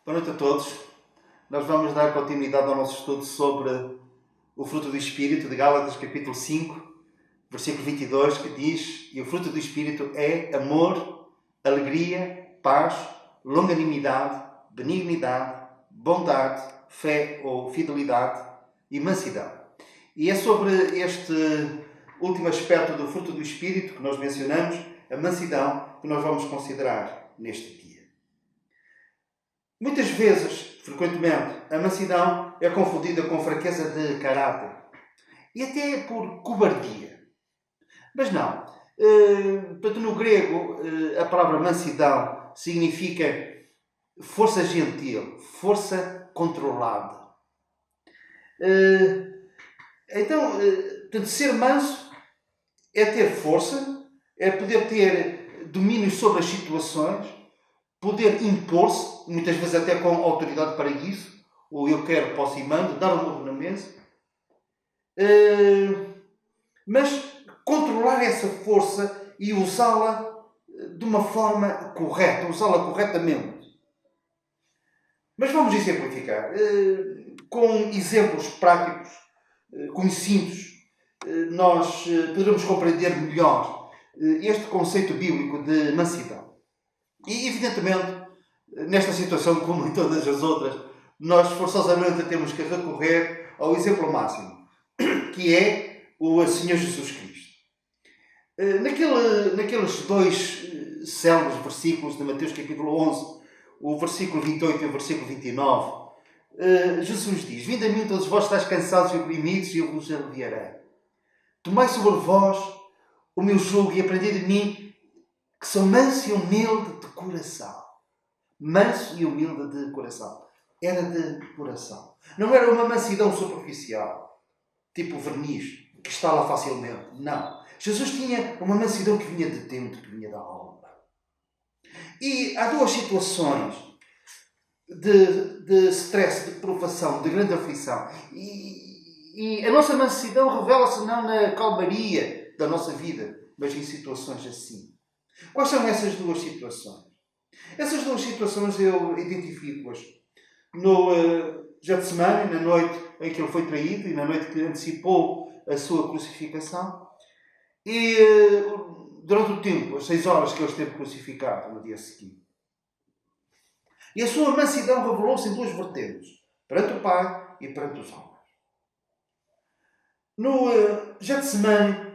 Boa noite a todos. Nós vamos dar continuidade ao nosso estudo sobre o fruto do Espírito, de Gálatas capítulo 5, versículo 22, que diz: e o fruto do Espírito é amor, alegria, paz, longanimidade, benignidade, bondade, fé ou fidelidade e mansidão. E é sobre este último aspecto do fruto do Espírito que nós mencionamos, a mansidão, que nós vamos considerar neste dia. Muitas vezes, frequentemente, a mansidão é confundida com fraqueza de caráter e até por cobardia. Mas não. Portanto, no grego, a palavra mansidão significa força gentil, força controlada. Então, ser manso é ter força, é poder ter domínio sobre as situações, poder impor-se, muitas vezes até com autoridade para isso, ou eu quero, posso e mando, dar um murro na mesa. Mas controlar essa força e usá-la de uma forma correta, usá-la corretamente. Mas vamos exemplificar. Com exemplos práticos, conhecidos, nós poderemos compreender melhor este conceito bíblico de mansidão. E, evidentemente, nesta situação, como em todas as outras, nós forçosamente temos que recorrer ao exemplo máximo, que é o Senhor Jesus Cristo. Naqueles dois célebres versículos de Mateus capítulo 11, o versículo 28 e o versículo 29, Jesus diz: vinde a mim todos vós estáis cansados e oprimidos, e eu vos aliviarei. Tomai sobre vós o meu jugo e aprendei de mim, que sou manso e humilde de coração. Manso e humilde de coração. Era de coração. Não era uma mansidão superficial, tipo verniz, que está lá facilmente. Não. Jesus tinha uma mansidão que vinha de dentro, que vinha da alma. E há duas situações de stress, de provação, de grande aflição. E a nossa mansidão revela-se não na calmaria da nossa vida, mas em situações assim. Quais são essas duas situações? Essas duas situações eu identifico-as no Getsemane, na noite em que ele foi traído e na noite que antecipou a sua crucificação, e durante o tempo, as 6 horas que ele esteve crucificado no dia seguinte. E a sua mansidão revelou-se em duas vertentes, perante o Pai e perante os homens. No Getsemane,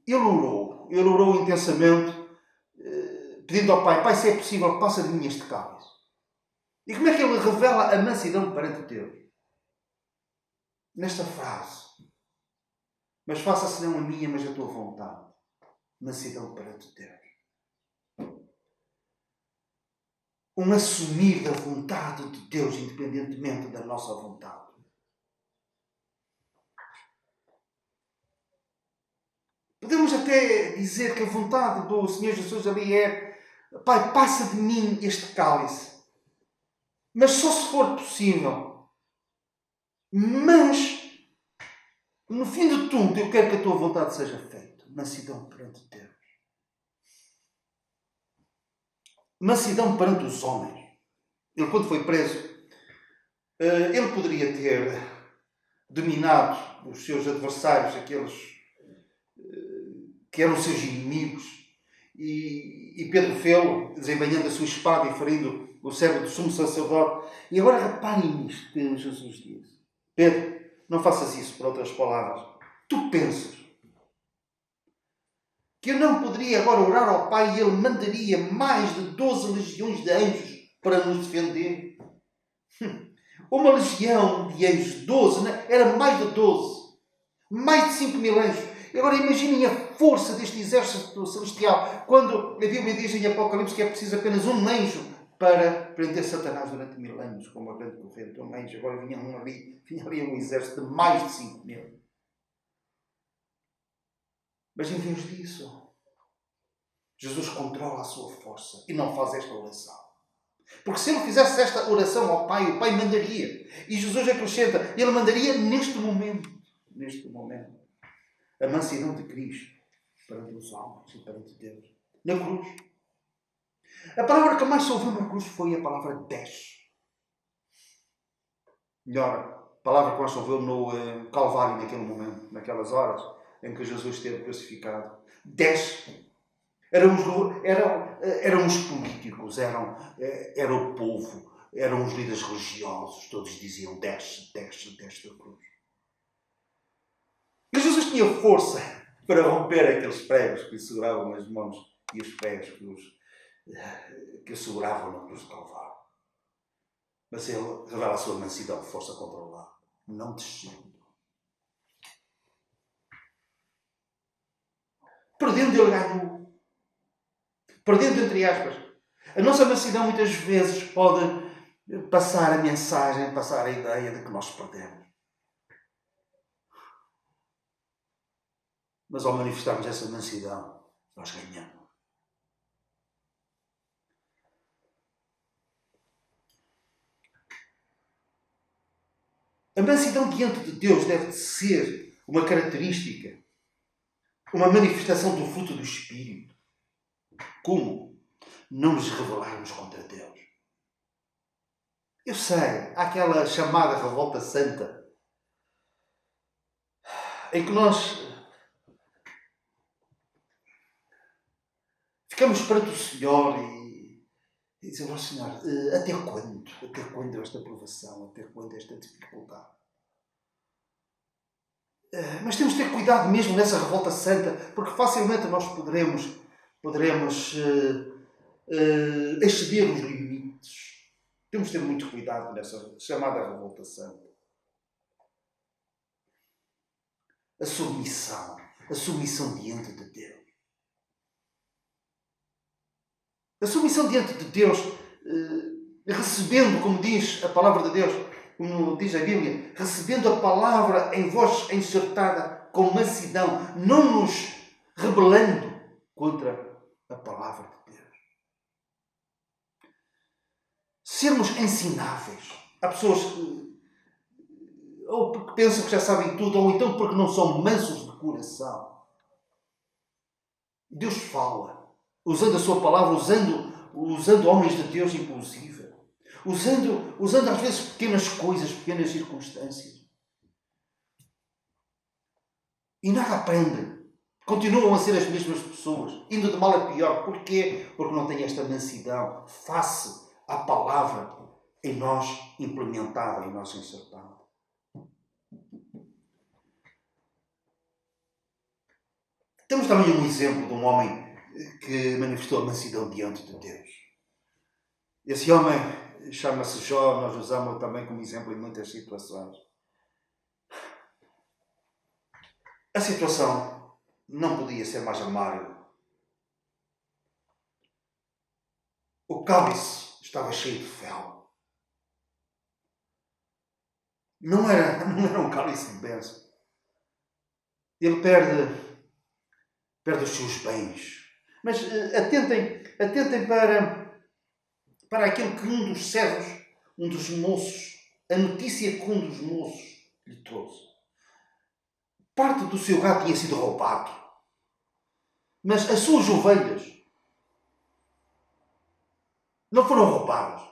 ele orou intensamente, pedindo ao Pai: Pai, se é possível, passa de mim este cálice. E como é que ele revela a mansidão perante Deus? Nesta frase: mas faça-se não a minha, mas a tua vontade. Mansidão perante Deus. Um assumir da vontade de Deus, independentemente da nossa vontade. Podemos até dizer que a vontade do Senhor Jesus ali é: Pai, passa de mim este cálice. Mas só se for possível. Mas, no fim de tudo, eu quero que a tua vontade seja feita. Mansidão perante Deus. Mansidão perante os homens. Ele, quando foi preso, ele poderia ter dominado os seus adversários, aqueles que eram os seus inimigos. E Pedro fê-lo, desembainhando a sua espada e ferindo o servo do sumo sacerdote. E agora reparem nisto que Jesus diz. Pedro, não faças isso, por outras palavras. Tu pensas que eu não poderia agora orar ao Pai e Ele mandaria mais de 12 legiões de anjos para nos defender? Uma legião de anjos, 12, né? Era mais de 12. Mais de 5.000 anjos. E agora imaginem a força deste exército celestial. Quando a Bíblia diz em Apocalipse que é preciso apenas um anjo para prender Satanás durante 1000 anos, como a grande corrente. Um anjo, agora vinha ali um exército de mais de 5.000. Mas em vez disso, Jesus controla a sua força e não faz esta oração. Porque se ele fizesse esta oração ao Pai, o Pai mandaria. E Jesus acrescenta, ele mandaria neste momento. Neste momento. A mansidão de Cristo perante os homens e perante Deus. Na cruz. A palavra que mais se ouviu na cruz foi a palavra desce. Melhor, a palavra que mais se ouviu no Calvário naquele momento, naquelas horas em que Jesus esteve crucificado. Desce. Eram os políticos, era o povo, eram os líderes religiosos, todos diziam desce, desce, desce da cruz. E Jesus tinha força para romper aqueles pregos que lhe seguravam as mãos e os pés que o seguravam na cruz do Calvário. Mas ele revela a sua mansidão, força controlada, não descendo. Perdendo, ele ganhou. Perdendo, entre aspas. A nossa mansidão muitas vezes pode passar a mensagem, passar a ideia de que nós perdemos. Mas ao manifestarmos essa mansidão, nós ganhamos. A mansidão diante de Deus deve ser uma característica, uma manifestação do fruto do Espírito. Como? Não nos rebelarmos contra Deus. Eu sei, há aquela chamada revolta santa, em que nós ficamos perante o Senhor e dizemos, Senhor, até quando? Até quando esta provação? Até quando esta dificuldade? Mas temos de ter cuidado mesmo nessa revolta santa, porque facilmente nós poderemos exceder os limites. Temos de ter muito cuidado nessa chamada revolta santa. A submissão diante de Deus. A submissão diante de Deus, recebendo, como diz a palavra de Deus, como diz a Bíblia, recebendo a palavra em voz enxertada com mansidão, não nos rebelando contra a palavra de Deus. Sermos ensináveis. Há pessoas que ou porque pensam que já sabem tudo, ou então porque não são mansos de coração. Deus fala, usando a sua palavra, usando homens de Deus inclusive, usando às vezes pequenas coisas, pequenas circunstâncias. E nada aprendem. Continuam a ser as mesmas pessoas, indo de mal a pior. Porquê? Porque não têm esta mansidão face à palavra em nós implementada, em nós insertada. Temos também um exemplo de um homem que manifestou a mansidão diante de Deus. Esse homem chama-se Jó, nós usamos também como exemplo em muitas situações. A situação não podia ser mais amarga. O cálice estava cheio de fel. Não era um cálice de bênção. Ele perde os seus bens. Mas atentem para aquilo que um dos servos, um dos moços, a notícia que um dos moços lhe trouxe. Parte do seu gado tinha sido roubado. Mas as suas ovelhas não foram roubadas.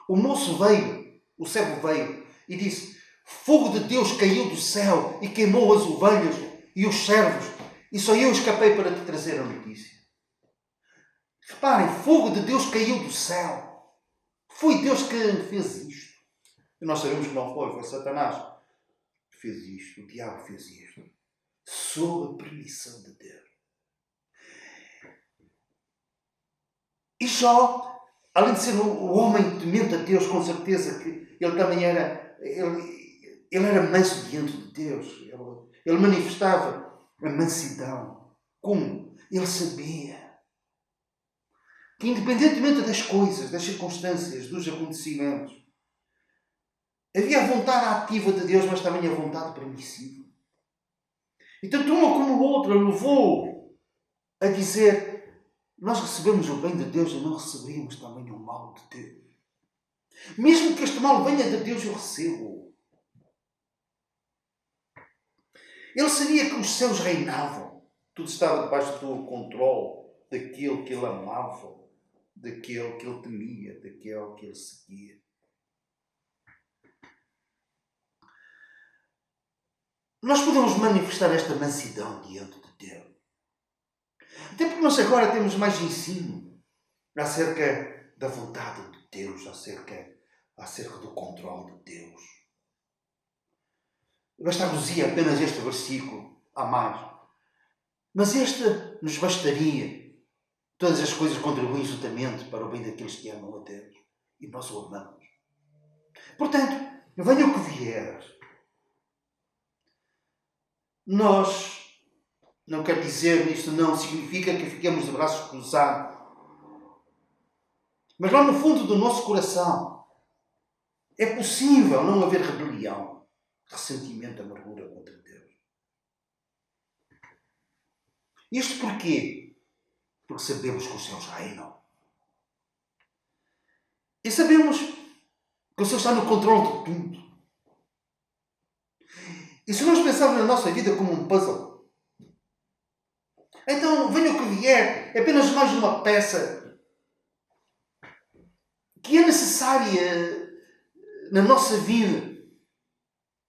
O moço veio, o servo veio e disse: fogo de Deus caiu do céu e queimou as ovelhas e os servos, e só eu escapei para te trazer a notícia. Reparem, fogo de Deus caiu do céu. Foi Deus que fez isto. E nós sabemos que não foi Satanás que fez isto. O diabo fez isto. Sob a permissão de Deus. E Jó, além de ser um homem temente a Deus, com certeza que ele também era... Ele era manso diante de Deus. Ele manifestava a mansidão. Como? Ele sabia que, independentemente das coisas, das circunstâncias, dos acontecimentos, havia a vontade ativa de Deus, mas também a vontade permissiva. E tanto uma como a outra levou a dizer: nós recebemos o bem de Deus e não receberíamos também o mal de Deus. Mesmo que este mal venha de Deus, eu recebo. Ele sabia que os céus reinavam. Tudo estava debaixo do controle daquilo que ele amava, daquele que ele temia, daquele que ele seguia. Nós podemos manifestar esta mansidão diante de Deus. Até porque nós agora temos mais ensino acerca da vontade de Deus, acerca do controle de Deus. Bastar-nos-ia apenas este versículo, há mais. Mas este nos bastaria. Todas as coisas contribuem juntamente para o bem daqueles que amam a Deus. E nós o amamos. Portanto, venha o que vier. Nós, não quer dizer, isto não significa que fiquemos de braços cruzados. Mas lá no fundo do nosso coração é possível não haver rebelião, ressentimento, amargura contra Deus. Isto porquê? Porque sabemos que os céus reinam. E sabemos que o Senhor está no controle de tudo. E se nós pensarmos na nossa vida como um puzzle, então venha o que vier, é apenas mais uma peça que é necessária na nossa vida.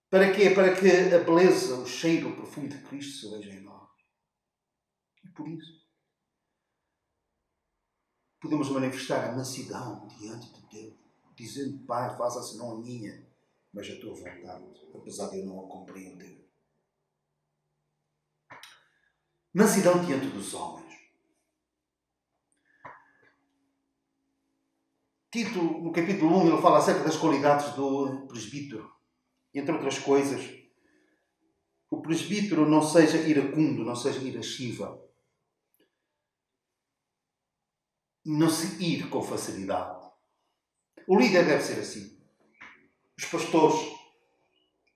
Para quê? Para que a beleza, o cheiro, o perfume de Cristo se veja em nós. E por isso podemos manifestar a mansidão diante de Deus, dizendo: Pai, faça-se não a minha, mas a tua vontade, apesar de eu não a compreender. Mansidão diante dos homens. Tito, no capítulo 1, ele fala acerca das qualidades do presbítero. Entre outras coisas, o presbítero não seja iracundo, não seja irascível. Não se ir com facilidade. O líder deve ser assim. Os pastores,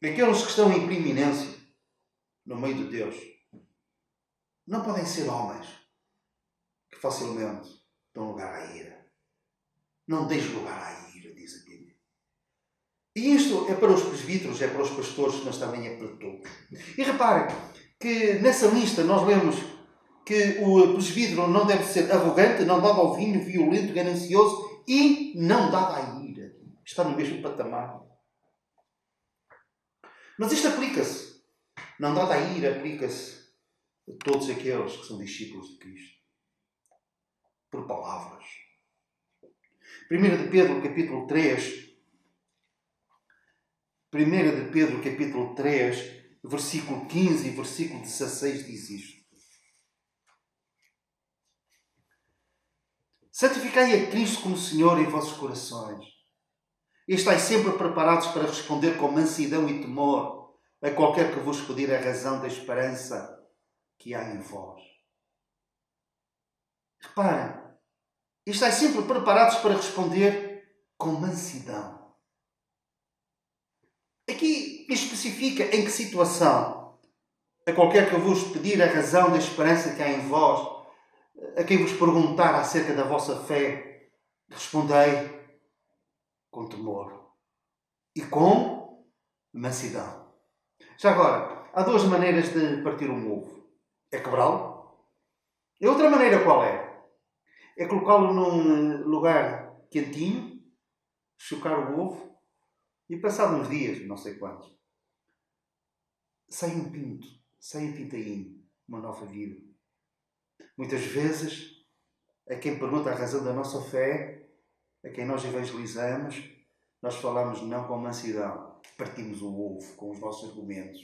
aqueles que estão em preeminência no meio de Deus, não podem ser homens que facilmente dão lugar à ira. Não deixe lugar à ira, diz a Bíblia. E isto é para os presbíteros, é para os pastores, mas também é para todos. E reparem que nessa lista nós lemos que o presbítero não deve ser arrogante, não dado ao vinho, violento, ganancioso e não dado à ira. Está no mesmo patamar. Mas isto aplica-se. Não dado à ira, aplica-se a todos aqueles que são discípulos de Cristo. Por palavras. 1 de Pedro, capítulo 3. 1 de Pedro, capítulo 3, versículo 15 e versículo 16 diz isto. Santificai a Cristo como Senhor em vossos corações. E estáis sempre preparados para responder com mansidão e temor a qualquer que vos pedir a razão da esperança que há em vós. Reparem, e estáis sempre preparados para responder com mansidão. Aqui especifica em que situação. A qualquer que vos pedir a razão da esperança que há em vós, a quem vos perguntar acerca da vossa fé, respondei com temor e com mansidão. Já agora, há duas maneiras de partir um ovo. É quebrá-lo. E a outra maneira qual é? É colocá-lo num lugar quentinho, chocar o ovo e passado uns dias, não sei quantos, sai um pinto, sai um pintainho, uma nova vida. Muitas vezes, a quem pergunta a razão da nossa fé, a quem nós evangelizamos, nós falamos não com mansidão, partimos o ovo com os nossos argumentos.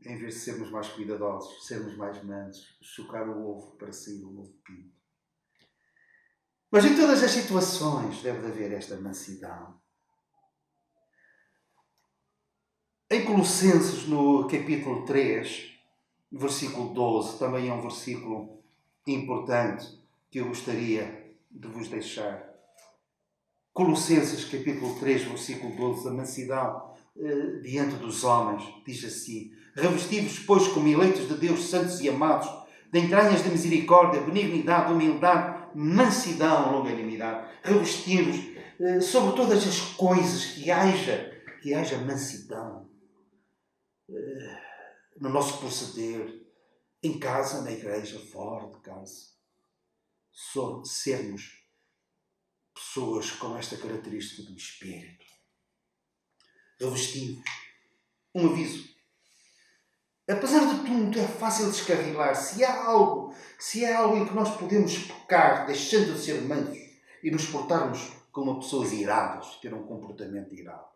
Em vez de sermos mais cuidadosos, sermos mais mansos, chocar o ovo para sair o ovo pinto. Mas em todas as situações deve haver esta mansidão. Em Colossenses, no capítulo 3, versículo 12, também é um versículo importante que eu gostaria de vos deixar. Colossenses, capítulo 3, versículo 12, a mansidão diante dos homens, diz assim: revesti-vos, pois, como eleitos de Deus, santos e amados, de entranhas de misericórdia, benignidade, humildade, mansidão, longanimidade. Revesti-vos sobre todas as coisas que haja mansidão no nosso proceder, em casa, na igreja, fora de casa. sermos pessoas com esta característica do Espírito. Revestidos. Um aviso. Apesar de tudo, é fácil descarrilar. Se há algo em que nós podemos pecar, deixando de ser mansos e nos portarmos como pessoas iradas, ter um comportamento irado.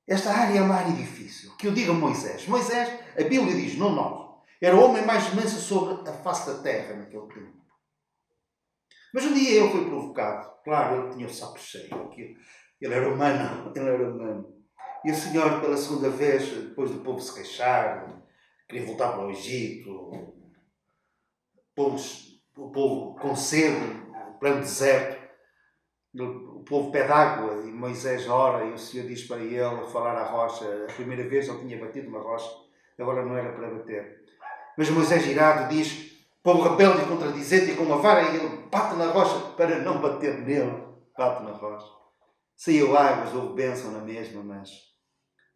Esta área é uma área difícil. Que eu diga Moisés. Moisés, a Bíblia diz, não nós, era o homem mais manso sobre a face da terra naquele tempo. Mas um dia ele foi provocado. Claro, ele tinha o saco cheio. Ele era humano. E o Senhor, pela segunda vez, depois do povo se queixar, queria voltar para o Egito, o povo com sede, pleno deserto, o povo pede água e Moisés ora e o Senhor diz para ele falar à rocha. A primeira vez ele tinha batido uma rocha, agora não era para bater. Mas Moisés irado diz, povo rebelde e contradizente, e com uma vara e ele bate na rocha para não bater nele. Bate na rocha. Saiu águas, houve bênção na mesma, mas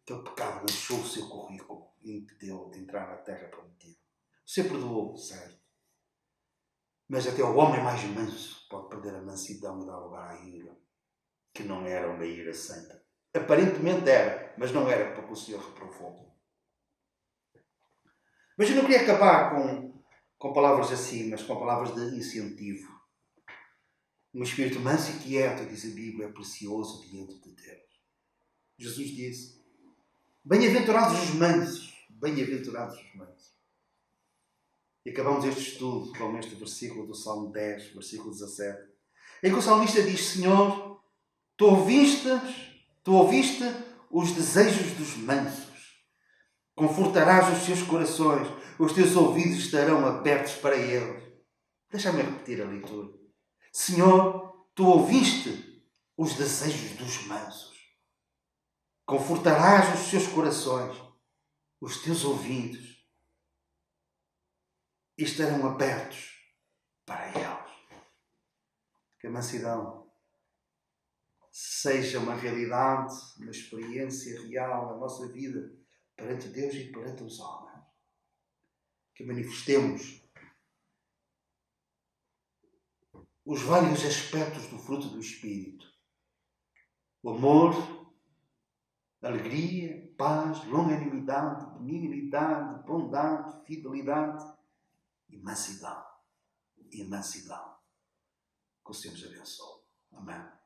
aquele pecado deixou o seu currículo e impediu de entrar na terra prometida. Você perdoou, certo? Mas até o homem mais manso pode perder a mansidão e dar lugar à ira, que não era uma ira santa. Aparentemente era, mas não era, porque o Senhor reprovou. Mas eu não queria acabar com palavras assim, mas com palavras de incentivo. Um espírito manso e quieto, diz a Bíblia, é precioso diante de Deus. Jesus disse, bem-aventurados os mansos, bem-aventurados os mansos. E acabamos este estudo com este versículo do Salmo 10, versículo 17, em que o salmista diz, Senhor, tu ouviste os desejos dos mansos, confortarás os seus corações, os teus ouvidos estarão abertos para eles. Deixa-me repetir a leitura. Senhor, tu ouviste os desejos dos mansos, confortarás os seus corações, os teus ouvidos estarão abertos para eles. Que a mansidão seja uma realidade, uma experiência real na nossa vida perante Deus e perante os homens. Que manifestemos os vários aspectos do fruto do Espírito. O amor, alegria, paz, longanimidade, benignidade, bondade, fidelidade e mansidão. Que o Senhor nos abençoe. Amém.